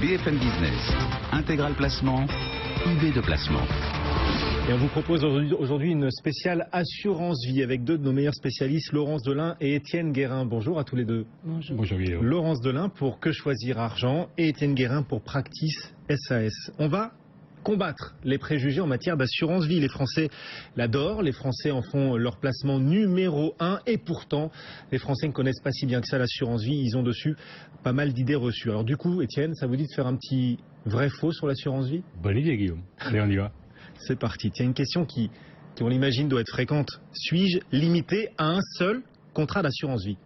BFM Business, Intégral Placement, idée de placement. Et on vous propose aujourd'hui une spéciale assurance vie avec deux de nos meilleurs spécialistes, Laurence Delin et Étienne Guérin. Bonjour à tous les deux. Bonjour. Bonjour Guillaume. Laurence Delin pour Que Choisir Argent et Étienne Guérin pour Practice SAS. On va combattre les préjugés en matière d'assurance vie. Les Français l'adorent, les Français en font leur placement numéro 1 et pourtant les Français ne connaissent pas si bien que ça l'assurance vie. Ils ont dessus pas mal d'idées reçues. Alors du coup, Étienne, ça vous dit de faire un petit vrai-faux sur l'assurance vie? Bonne idée Guillaume. Allez, on y va. C'est parti. Tiens, une question qui on l'imagine doit être fréquente. Suis-je limité à un seul contrat d'assurance vie?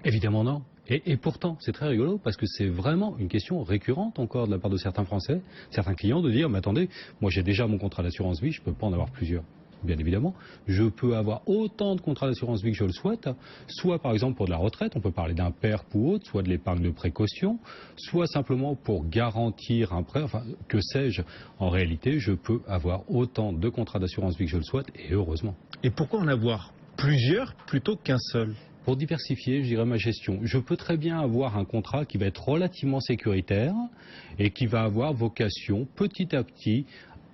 Évidemment non. Et pourtant, c'est très rigolo parce que c'est vraiment une question récurrente encore de la part de certains Français, certains clients, de dire, mais attendez, moi j'ai déjà mon contrat d'assurance vie, je ne peux pas en avoir plusieurs. Bien évidemment, je peux avoir autant de contrats d'assurance vie que je le souhaite, soit par exemple pour de la retraite, on peut parler d'un PERP ou autre, soit de l'épargne de précaution, soit simplement pour garantir un prêt, enfin que sais-je. En réalité, je peux avoir autant de contrats d'assurance vie que je le souhaite, et heureusement. Et pourquoi en avoir plusieurs plutôt qu'un seul? Pour diversifier, je dirais, ma gestion. Je peux très bien avoir un contrat qui va être relativement sécuritaire et qui va avoir vocation petit à petit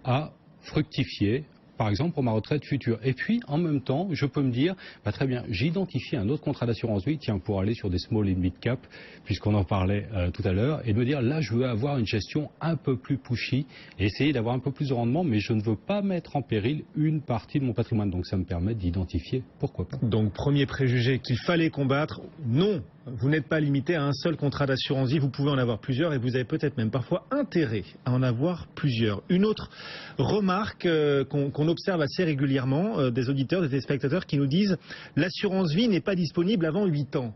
à fructifier, par exemple pour ma retraite future. Et puis, en même temps, je peux me dire, bah, très bien, j'ai identifié un autre contrat d'assurance vie, tiens, pour aller sur des small and mid cap, puisqu'on en parlait tout à l'heure, et de me dire, là, je veux avoir une gestion un peu plus pushy, et essayer d'avoir un peu plus de rendement, mais je ne veux pas mettre en péril une partie de mon patrimoine. Donc, ça me permet d'identifier, pourquoi pas. Donc, premier préjugé qu'il fallait combattre, non, vous n'êtes pas limité à un seul contrat d'assurance vie, vous pouvez en avoir plusieurs, et vous avez peut-être même parfois intérêt à en avoir plusieurs. Une autre remarque qu'on observe assez régulièrement des auditeurs, des téléspectateurs qui nous disent l'assurance vie n'est pas disponible avant 8 ans.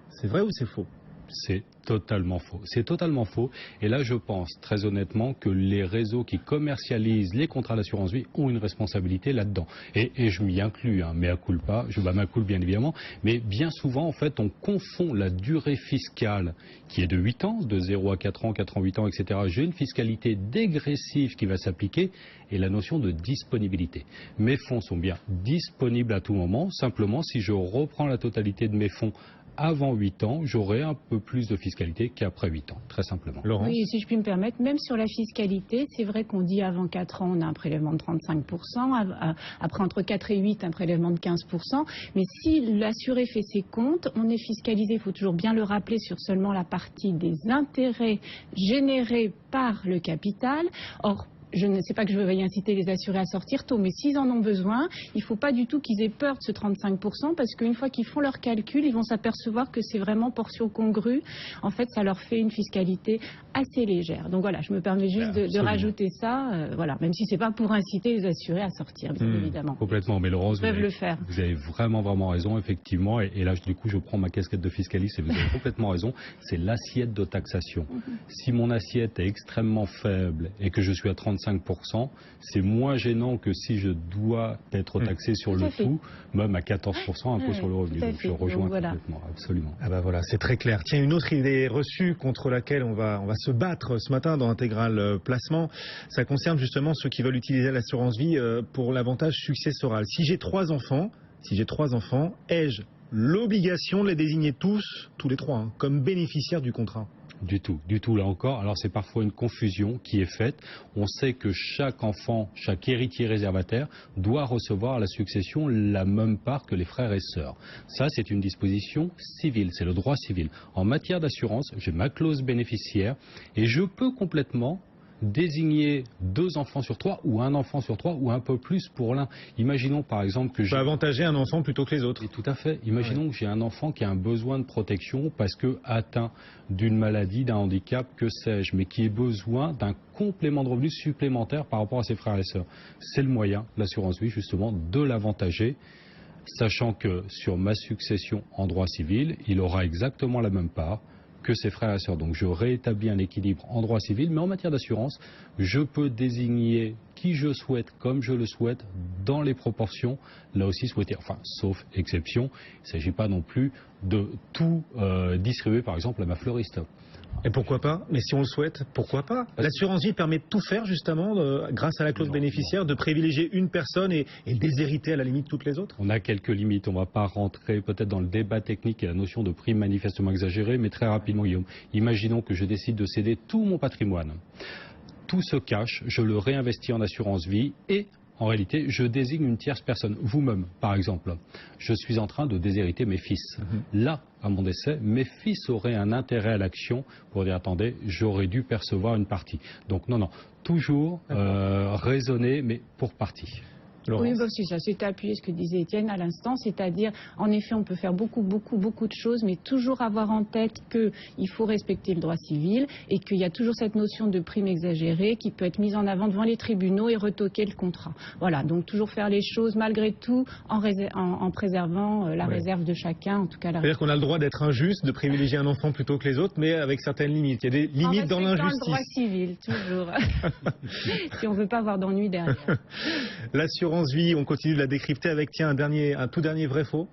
C'est vrai ou c'est faux? C'est totalement faux. C'est totalement faux. Et là, je pense très honnêtement que les réseaux qui commercialisent les contrats d'assurance vie ont une responsabilité là-dedans. Et je m'y inclus, hein, mea culpa, je mea culpa bien évidemment, mais bien souvent, en fait, on confond la durée fiscale qui est de 8 ans, de 0 à 4 ans, 4 ans, 8 ans, etc. J'ai une fiscalité dégressive qui va s'appliquer et la notion de disponibilité. Mes fonds sont bien disponibles à tout moment. Simplement, si je reprends la totalité de mes fonds avant 8 ans, j'aurai un peu plus de fiscalité qu'après 8 ans, très simplement. Laurence. Oui, si je puis me permettre, même sur la fiscalité, c'est vrai qu'on dit avant 4 ans, on a un prélèvement de 35%, après entre 4 et 8, un prélèvement de 15%, mais si l'assuré fait ses comptes, on est fiscalisé, il faut toujours bien le rappeler, sur seulement la partie des intérêts générés par le capital. Or, je ne sais pas que je veuille inciter les assurés à sortir tôt, mais s'ils en ont besoin, il ne faut pas du tout qu'ils aient peur de ce 35%, parce qu'une fois qu'ils font leur calcul, ils vont s'apercevoir que c'est vraiment portion congrue. En fait, ça leur fait une fiscalité assez légère. Donc voilà, je me permets juste de rajouter ça, voilà, même si ce n'est pas pour inciter les assurés à sortir, bien évidemment. Complètement, mais Laurence, ils peuvent le faire. Vous avez vraiment raison, effectivement, et là, du coup, je prends ma casquette de fiscaliste, et vous avez complètement raison, c'est l'assiette de taxation. Si mon assiette est extrêmement faible et que je suis à 35%, c'est moins gênant que si je dois être taxé sur le tout, même à 14% impôt sur le revenu. Donc je rejoins complètement, absolument. Ah bah voilà, c'est très clair. Tiens, une autre idée reçue contre laquelle on va se battre ce matin dans Intégral Placement, ça concerne justement ceux qui veulent utiliser l'assurance vie pour l'avantage successoral. Si j'ai 3 enfants, ai-je l'obligation de les désigner tous les 3, comme bénéficiaires du contrat? Du tout là encore. Alors c'est parfois une confusion qui est faite. On sait que chaque enfant, chaque héritier réservataire doit recevoir à la succession la même part que les frères et sœurs. Ça, c'est une disposition civile, c'est le droit civil. En matière d'assurance, j'ai ma clause bénéficiaire et je peux complètement désigner 2 enfants sur 3 ou un enfant sur 3 ou un peu plus pour l'un. Imaginons par exemple que j'ai avantager un enfant plutôt que les autres. Et tout à fait. Imaginons que j'ai un enfant qui a un besoin de protection parce que atteint d'une maladie, d'un handicap, que sais-je, mais qui ait besoin d'un complément de revenus supplémentaire par rapport à ses frères et sœurs. C'est le moyen, l'assurance vie, justement, de l'avantager, sachant que sur ma succession en droit civil, il aura exactement la même part que ses frères et sœurs. Donc je rétablis un équilibre en droit civil, mais en matière d'assurance, je peux désigner qui je souhaite, comme je le souhaite, dans les proportions, là aussi souhaitées. Enfin, sauf exception, il ne s'agit pas non plus de tout distribuer, par exemple, à ma fleuriste. Et pourquoi pas? Mais si on le souhaite, pourquoi pas? L'assurance vie permet de tout faire justement, grâce à la clause bénéficiaire, de privilégier une personne et déshériter à la limite toutes les autres? On a quelques limites, on ne va pas rentrer peut-être dans le débat technique et la notion de prime manifestement exagérée, mais très rapidement Guillaume, imaginons que je décide de céder tout mon patrimoine. Tout se cache, je le réinvestis en assurance vie et en réalité, je désigne une tierce personne, vous-même par exemple. Je suis en train de déshériter mes fils. Là, à mon décès, mes fils auraient un intérêt à l'action pour dire attendez, j'aurais dû percevoir une partie. Donc non, toujours raisonner, mais pour partie. Oui, bah, c'est ça, c'est appuyer ce que disait Étienne à l'instant, c'est-à-dire, en effet, on peut faire beaucoup de choses, mais toujours avoir en tête qu'il faut respecter le droit civil et qu'il y a toujours cette notion de prime exagérée qui peut être mise en avant devant les tribunaux et retoquer le contrat. Voilà, donc toujours faire les choses malgré tout en préservant la réserve de chacun, en tout cas la. C'est-à-dire qu'on a le droit d'être injuste, de privilégier un enfant plutôt que les autres, mais avec certaines limites. Il y a des limites dans l'injustice. Le droit civil, toujours. Si on ne veut pas avoir d'ennui derrière. L'assurance vie, on continue de la décrypter avec un tout dernier vrai-faux.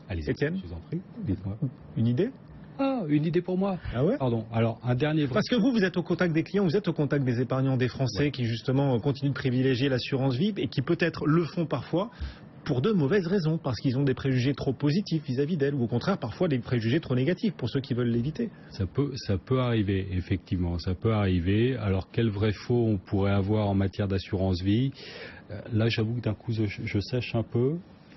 Allez-y, Étienne, je vous en prie, dites-moi. Une idée? Ah, une idée pour moi. Ah ouais? Pardon. Alors, un dernier vrai. Parce que vous êtes au contact des clients, vous êtes au contact des épargnants, des Français qui justement continuent de privilégier l'assurance vie et qui peut-être le font parfois pour de mauvaises raisons, parce qu'ils ont des préjugés trop positifs vis-à-vis d'elles, ou au contraire parfois des préjugés trop négatifs pour ceux qui veulent l'éviter. Ça peut arriver, effectivement, ça peut arriver. Alors quel vrai faux on pourrait avoir en matière d'assurance vie? Là, j'avoue que d'un coup, je sèche un peu.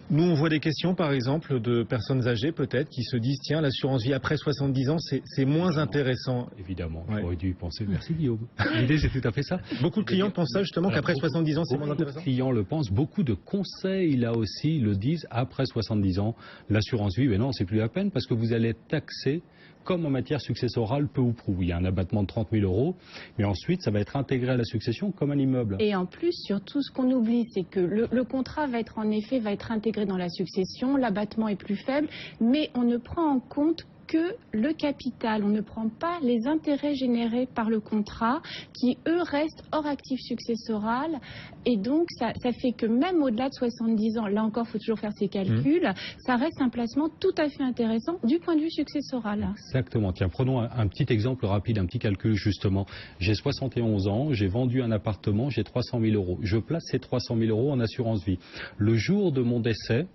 Nous, on voit des questions, par exemple, de personnes âgées, peut-être, qui se disent, tiens, l'assurance vie après 70 ans, c'est moins intéressant. Évidemment, j'aurais dû y penser. Merci, Guillaume. L'idée, c'est tout à fait ça. Beaucoup de clients pensent ça, justement, qu'après 70 ans, c'est moins intéressant. Beaucoup de clients le pensent. Beaucoup de conseils, là aussi, le disent. Après 70 ans, l'assurance vie, mais non, c'est plus la peine, parce que vous allez être taxé comme en matière successorale, peu ou prou. Il y a un abattement de 30 000 €, mais ensuite, ça va être intégré à la succession comme un immeuble. Et en plus, surtout, ce qu'on oublie, c'est que le contrat va être intégré dans la succession, l'abattement est plus faible, mais on ne prend en compte que le capital. On ne prend pas les intérêts générés par le contrat qui, eux, restent hors actif successoral. Et donc, ça fait que même au-delà de 70 ans, là encore, il faut toujours faire ses calculs, ça reste un placement tout à fait intéressant du point de vue successoral. Exactement. Tiens, prenons un petit exemple rapide, un petit calcul justement. J'ai 71 ans, j'ai vendu un appartement, j'ai 300 000 €. Je place ces 300 000 € en assurance vie. Le jour de mon décès,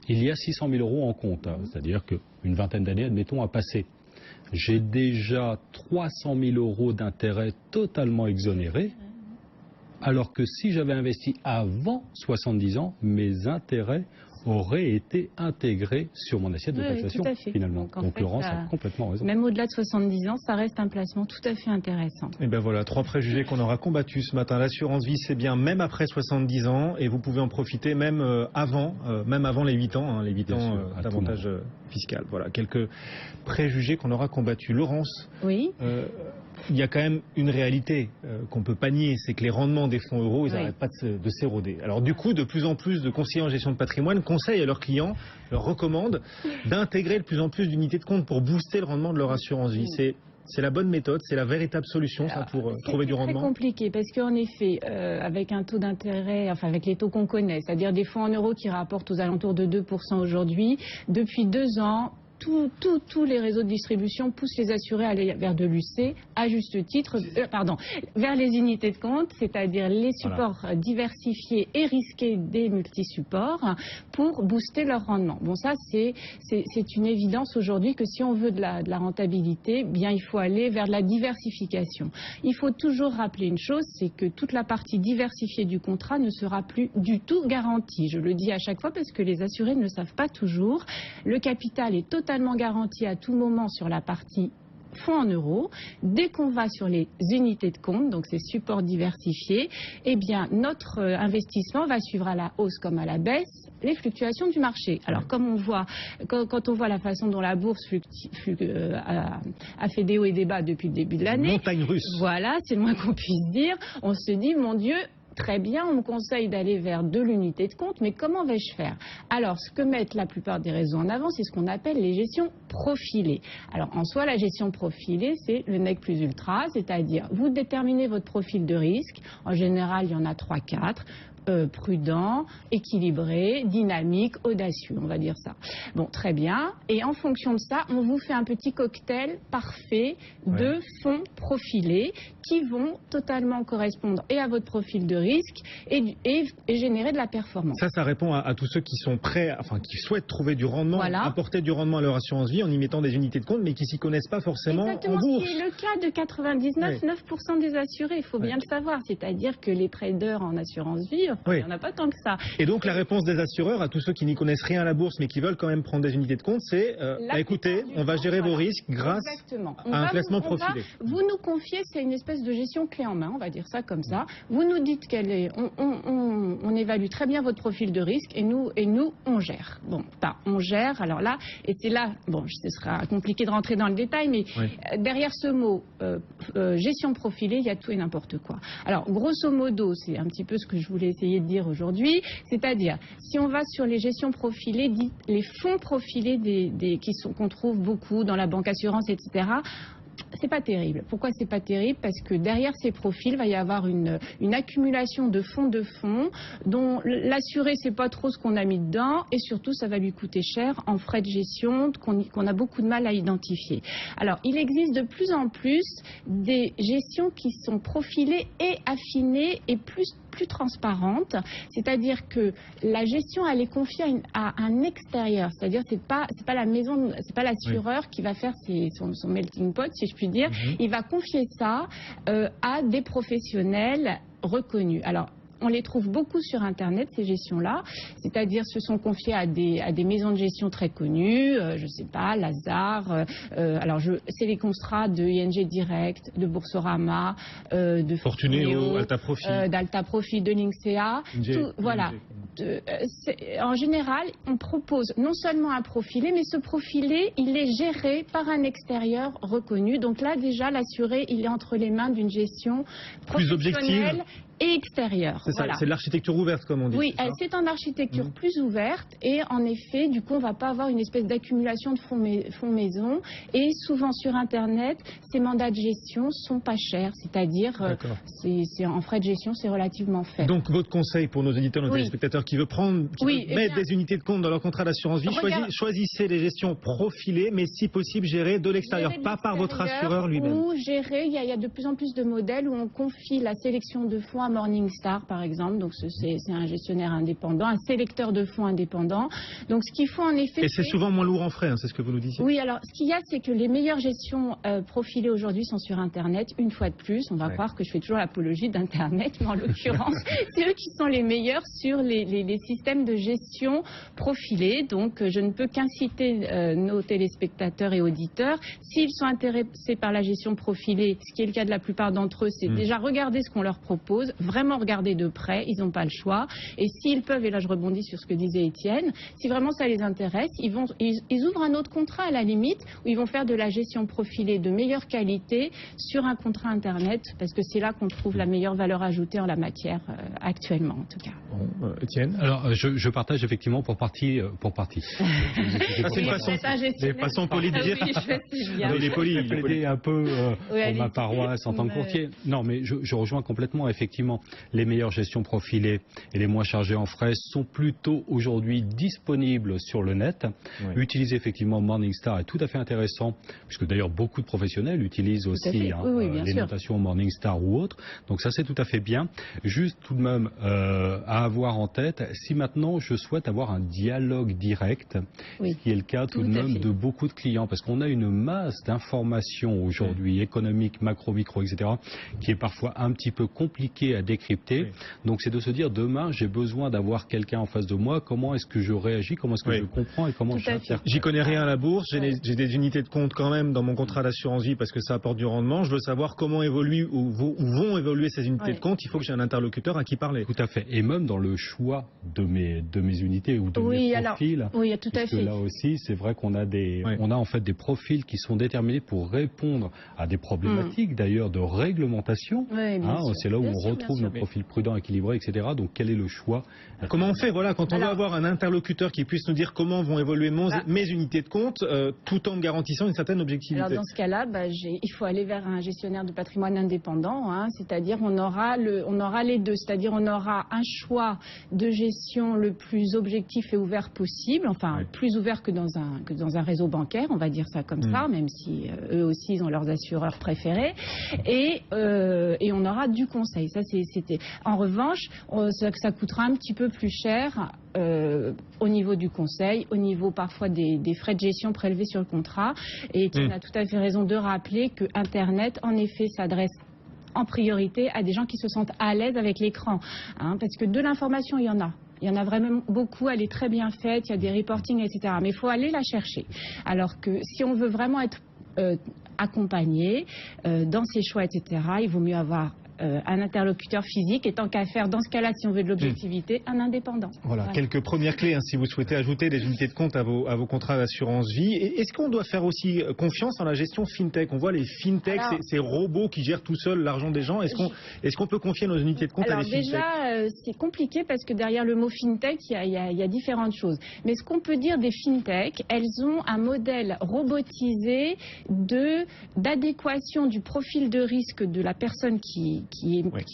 il y a 600 000 € en compte, c'est-à-dire qu'une vingtaine d'années, admettons, a passé. J'ai déjà 300 000 € d'intérêts totalement exonérés, alors que si j'avais investi avant 70 ans, mes intérêts auraient été intégrés sur mon assiette de taxation, finalement. Donc Laurence a complètement raison. Même au-delà de 70 ans, ça reste un placement tout à fait intéressant. Et bien voilà, 3 préjugés qu'on aura combattus ce matin. L'assurance vie, c'est bien même après 70 ans, et vous pouvez en profiter même avant les 8 ans, les 8 ans d'avantage fiscal. Voilà, quelques préjugés qu'on aura combattus. Laurence, oui. Il y a quand même une réalité qu'on ne peut pas nier, c'est que les rendements des fonds euros, ils n'arrêtent pas de s'éroder. Alors du coup, de plus en plus de conseillers en gestion de patrimoine conseillent à leurs clients, leur recommandent d'intégrer de plus en plus d'unités de compte pour booster le rendement de leur assurance vie. C'est la bonne méthode, c'est la véritable solution ça, pour trouver du rendement. C'est compliqué parce qu'en effet, avec un taux d'intérêt, enfin avec les taux qu'on connaît, c'est-à-dire des fonds en euros qui rapportent aux alentours de 2% aujourd'hui, depuis 2 ans, tous les réseaux de distribution poussent les assurés à aller vers de l'UC, à juste titre, vers les unités de compte, c'est-à-dire les supports diversifiés et risqués des multisupports pour booster leur rendement. Bon, ça, c'est une évidence aujourd'hui que si on veut de la rentabilité, bien, il faut aller vers de la diversification. Il faut toujours rappeler une chose, c'est que toute la partie diversifiée du contrat ne sera plus du tout garantie. Je le dis à chaque fois parce que les assurés ne le savent pas toujours. Le capital est totalement garanti à tout moment sur la partie fonds en euros. Dès qu'on va sur les unités de compte, donc ces supports diversifiés, eh bien notre investissement va suivre à la hausse comme à la baisse les fluctuations du marché. Alors comme on voit, quand on voit la façon dont la bourse a fait des hauts et des bas depuis le début de l'année, montagne russe. Voilà, c'est le moins qu'on puisse dire. On se dit, mon Dieu, très bien, on me conseille d'aller vers de l'unité de compte, mais comment vais-je faire? Alors, ce que mettent la plupart des réseaux en avant, c'est ce qu'on appelle les gestions profilées. Alors, en soi, la gestion profilée, c'est le nec plus ultra, c'est-à-dire vous déterminez votre profil de risque. En général, il y en a 3-4. prudent, équilibré, dynamique, audacieux, on va dire ça. Bon, très bien. Et en fonction de ça, on vous fait un petit cocktail parfait de fonds profilés qui vont totalement correspondre et à votre profil de risque et générer de la performance. Ça répond à tous ceux qui sont prêts, enfin qui souhaitent trouver du rendement, apporter du rendement à leur assurance vie en y mettant des unités de compte, mais qui s'y connaissent pas forcément en bourse. C'est le cas de 99,9% des assurés, il faut bien le savoir. C'est-à-dire que les traders en assurance vie, il n'y en a pas tant que ça. Et donc la réponse des assureurs à tous ceux qui n'y connaissent rien à la bourse, mais qui veulent quand même prendre des unités de compte, c'est écoutez, on va gérer vos risques grâce à un placement profilé. Vous nous confiez, c'est une espèce de gestion clé en main, on va dire ça comme ça. Vous nous dites on évalue très bien votre profil de risque et nous on gère. Bon, on gère, alors là, et c'est là, bon, ce sera compliqué de rentrer dans le détail, mais derrière ce mot gestion profilée, il y a tout et n'importe quoi. Alors, grosso modo, c'est un petit peu ce que je voulais essayer de dire aujourd'hui, c'est-à-dire, si on va sur les gestions profilées, les fonds profilés qu'on trouve beaucoup dans la banque assurance, etc., c'est pas terrible. Pourquoi c'est pas terrible? Parce que derrière ces profils, il va y avoir une accumulation de fonds dont l'assuré ne sait pas trop ce qu'on a mis dedans et surtout ça va lui coûter cher en frais de gestion qu'on a beaucoup de mal à identifier. Alors il existe de plus en plus des gestions qui sont profilées et affinées et plus transparente, c'est-à-dire que la gestion elle est confiée à un extérieur, c'est-à-dire c'est pas la maison, c'est pas l'assureur qui va faire son melting pot, si je puis dire, il va confier ça à des professionnels reconnus. Alors on les trouve beaucoup sur Internet, ces gestions-là, c'est-à-dire se sont confiées à des maisons de gestion très connues, je ne sais pas, Lazare, c'est les contrats de ING Direct, de Boursorama, de Fortunéo, Alta Profit, d'Alta Profit, de Linksea, voilà. En général, on propose non seulement un profilé, mais ce profilé, il est géré par un extérieur reconnu. Donc là, déjà, l'assuré, il est entre les mains d'une gestion professionnelle et extérieure. C'est ça, c'est l'architecture ouverte, comme on dit. Oui, c'est en architecture plus ouverte et en effet, du coup, on ne va pas avoir une espèce d'accumulation de fonds maison et souvent sur Internet, ces mandats de gestion sont pas chers, c'est-à-dire c'est en frais de gestion, c'est relativement faible. Donc, votre conseil pour nos auditeurs, nos téléspectateurs qui veulent mettre des unités de compte dans leur contrat d'assurance vie, choisissez les gestions profilées, mais si possible, gérées de l'extérieur, pas par votre assureur lui-même. Ou gérer, il y a de plus en plus de modèles où on confie la sélection de fonds à Morningstar, par exemple. Donc, c'est un gestionnaire indépendant, un sélecteur de fonds indépendant. Donc, ce qu'il faut en effet... Et c'est souvent moins lourd en frais, c'est ce que vous nous disiez. Oui, alors, ce qu'il y a, c'est que les meilleures gestions profilées aujourd'hui sont sur Internet. Une fois de plus, on va croire que je fais toujours l'apologie d'Internet, mais en l'occurrence, c'est eux qui sont les meilleurs sur les systèmes de gestion profilés. Donc, je ne peux qu'inciter nos téléspectateurs et auditeurs, s'ils sont intéressés par la gestion profilée, ce qui est le cas de la plupart d'entre eux, c'est déjà regarder ce qu'on leur propose, vraiment regarder de près, ils n'ont pas le choix. Et s'ils peuvent, et là je rebondis sur ce que disait Étienne, si vraiment ça les intéresse, ils ouvrent un autre contrat à la limite, où ils vont faire de la gestion profilée de meilleure qualité sur un contrat Internet, parce que c'est là qu'on trouve la meilleure valeur ajoutée en la matière actuellement, en tout cas. Bon, Étienne? Alors, je partage effectivement pour partie. C'est une façon polie de dire. Il est poli, il plaidait un peu pour ma paroisse en tant que courtier. Non, mais je rejoins complètement. Effectivement, les meilleures gestions profilées et les moins chargées en frais sont plutôt aujourd'hui disponibles sur le net. Utiliser effectivement Morningstar est tout à fait intéressant, puisque d'ailleurs beaucoup de professionnels utilisent aussi les notations Morningstar ou autres. Donc ça, c'est tout à fait bien. Juste tout de même à avoir en tête, si maintenant je souhaite avoir un dialogue direct, ce qui est le cas tout de même de beaucoup de clients, parce qu'on a une masse d'informations aujourd'hui, économiques, macro, micro, etc., qui est parfois un petit peu compliqué à décrypter. Donc c'est de se dire, demain, j'ai besoin d'avoir quelqu'un en face de moi, comment est-ce que je réagis, comment est-ce que je comprends et comment j'interprète. J'y connais rien à la bourse, j'ai des unités de compte quand même dans mon contrat d'assurance vie parce que ça apporte du rendement. Je veux savoir comment évoluent ou vont évoluer ces unités de compte. Il faut que j'ai un interlocuteur à qui parler. Tout à fait. Et même dans le choix de mes unités ou de mes profils. Oui, tout à fait. Là aussi, c'est vrai qu'on a on a en fait des profils qui sont déterminés pour répondre à des problématiques d'ailleurs de réglementation. C'est là où on retrouve retrouve sûr. nos profils prudents, équilibrés, etc. Donc quel est le choix? Comment on fait, voilà, quand on veut avoir un interlocuteur qui puisse nous dire comment vont évoluer mes unités de compte, tout en me garantissant une certaine objectivité? Alors dans ce cas-là, il faut aller vers un gestionnaire de patrimoine indépendant, hein, c'est-à-dire on aura les deux, c'est-à-dire on aura un choix de gestion le plus objectif et ouvert possible, enfin plus ouvert que dans un réseau bancaire, on va dire ça comme ça, même si eux aussi ils ont leurs assureurs préférés, et on aura du conseil. Ça c'était. En revanche, ça coûtera un petit peu plus cher au niveau du conseil, au niveau parfois des frais de gestion prélevés sur le contrat. Et Étienne a tout à fait raison de rappeler que Internet, en effet, s'adresse en priorité à des gens qui se sentent à l'aise avec l'écran. Hein, parce que de l'information, il y en a. Il y en a vraiment beaucoup, elle est très bien faite, il y a des reportings, etc. Mais il faut aller la chercher. Alors que si on veut vraiment être accompagné dans ses choix, etc., il vaut mieux avoir un interlocuteur physique et tant qu'à faire, dans ce cas-là, si on veut de l'objectivité, un indépendant. Voilà, quelques premières clés si vous souhaitez ajouter des unités de compte à vos contrats d'assurance vie. Est-ce qu'on doit faire aussi confiance en la gestion FinTech? On voit les FinTech, ces robots qui gèrent tout seuls l'argent des gens. Est-ce qu'on peut confier nos unités de compte à des FinTech? Déjà, c'est compliqué parce que derrière le mot FinTech, il y a différentes choses. Mais ce qu'on peut dire des FinTech, elles ont un modèle robotisé d'adéquation du profil de risque de la personne qui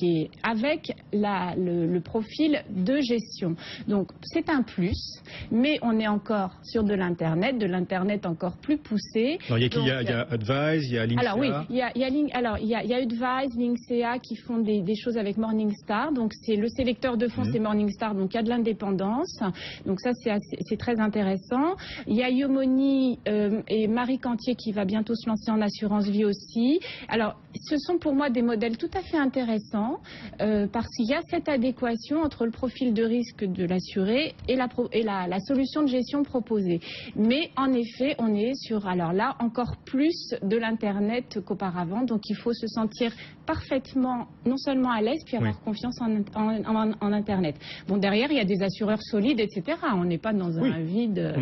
est avec le profil de gestion. Donc c'est un plus, mais on est encore sur de l'Internet encore plus poussé. Il y a Advise, il y a Linksea. Alors oui, il y a Advise, Linksea qui font des choses avec Morningstar. Donc c'est le sélecteur de fonds, c'est Morningstar, donc il y a de l'indépendance. Donc ça c'est très intéressant. Il y a Yomoni et Marie Cantier qui va bientôt se lancer en assurance vie aussi. Alors ce sont pour moi des modèles tout à fait intéressant parce qu'il y a cette adéquation entre le profil de risque de l'assuré et la solution de gestion proposée. Mais en effet, on est sur, alors là, encore plus de l'Internet qu'auparavant. Donc il faut se sentir parfaitement, non seulement à l'aise, puis avoir confiance en Internet. Bon, derrière, il y a des assureurs solides, etc. On n'est pas dans un vide.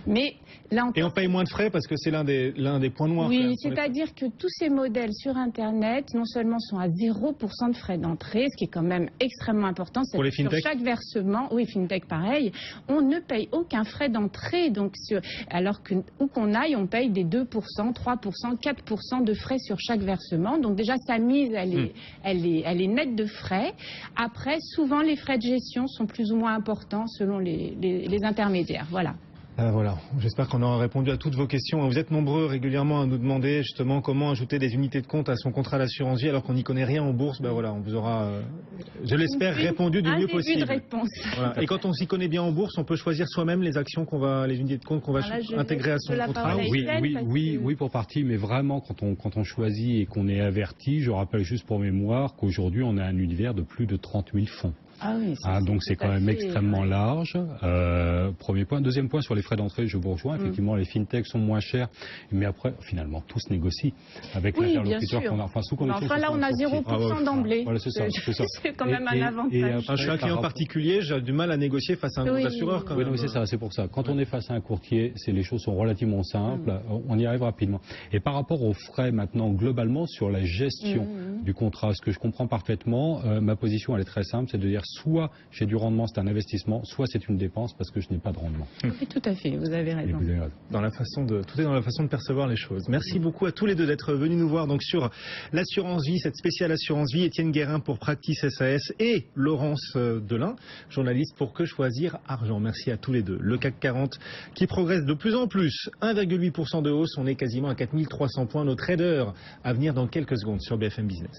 Mais là encore... Et on paye moins de frais parce que c'est l'un des points noirs. Oui, c'est-à-dire que tous ces modèles sur Internet, non seulement sont à 0% de frais d'entrée, ce qui est quand même extrêmement important. Pour les sur chaque versement, oui, FinTech pareil, on ne paye aucun frais d'entrée. Donc alors que où qu'on aille, on paye des 2%, 3%, 4% de frais sur chaque versement. Donc déjà, sa mise, elle est nette de frais. Après, souvent, les frais de gestion sont plus ou moins importants selon les intermédiaires. Voilà. Voilà, j'espère qu'on aura répondu à toutes vos questions. Vous êtes nombreux régulièrement à nous demander justement comment ajouter des unités de compte à son contrat d'assurance vie alors qu'on n'y connaît rien en bourse. Voilà, on vous aura, je l'espère, répondu du mieux possible. De réponse. Voilà. Et quand on s'y connaît bien en bourse, on peut choisir soi-même les actions les unités de compte qu'on va intégrer à son contrat. Oui, pour partie, mais vraiment quand on choisit et qu'on est averti, je rappelle juste pour mémoire qu'aujourd'hui on a un univers de plus de 30 000 fonds. Ah oui, donc c'est quand même extrêmement large. Premier point. Deuxième point, sur les frais d'entrée, je vous rejoins. Effectivement, les fintechs sont moins chers, mais après, finalement, tout se négocie avec l'interlocuteur qu'on a. Enfin, sous condition. Enfin là, on a 0% d'emblée. Voilà, c'est ça. C'est quand même un avantage. Je suis un client particulier, j'ai du mal à négocier face à un gros assureur. Oui, c'est ça, c'est pour ça. Quand on est face à un courtier, les choses sont relativement simples, on y arrive rapidement. Et par rapport aux frais maintenant, globalement, sur la gestion du contrat, ce que je comprends parfaitement, ma position, elle est très simple, c'est de dire soit j'ai du rendement, c'est un investissement, soit c'est une dépense parce que je n'ai pas de rendement. Oui, tout à fait, vous avez raison. Tout est dans la façon de percevoir les choses. Merci beaucoup à tous les deux d'être venus nous voir donc sur l'assurance vie, cette spéciale assurance vie. Étienne Guérin pour Practice SAS et Laurence Delin, journaliste pour Que Choisir Argent. Merci à tous les deux. Le CAC 40 qui progresse de plus en plus, 1,8% de hausse, on est quasiment à 4300 points. Nos traders à venir dans quelques secondes sur BFM Business.